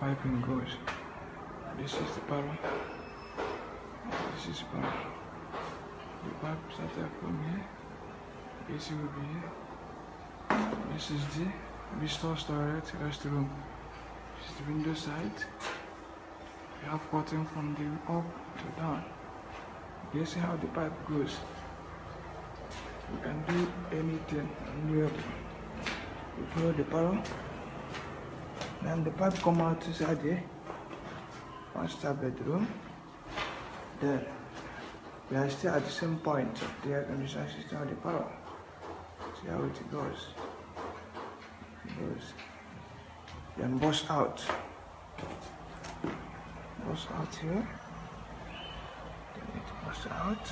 piping goes. This is the barrel. This is barrel. The pipe started from here. AC will be here. This is the visitor storage restroom. This is the window side. We have cutting from the up to down. You see how the pipe goes. You can do anything renewable. You follow the barrel. Then the pipe come out inside here. Master bedroom. Then we are still at the same point of the air conditioning system of the power. See how it goes. Then bust out. Bust out here. Then it bust out.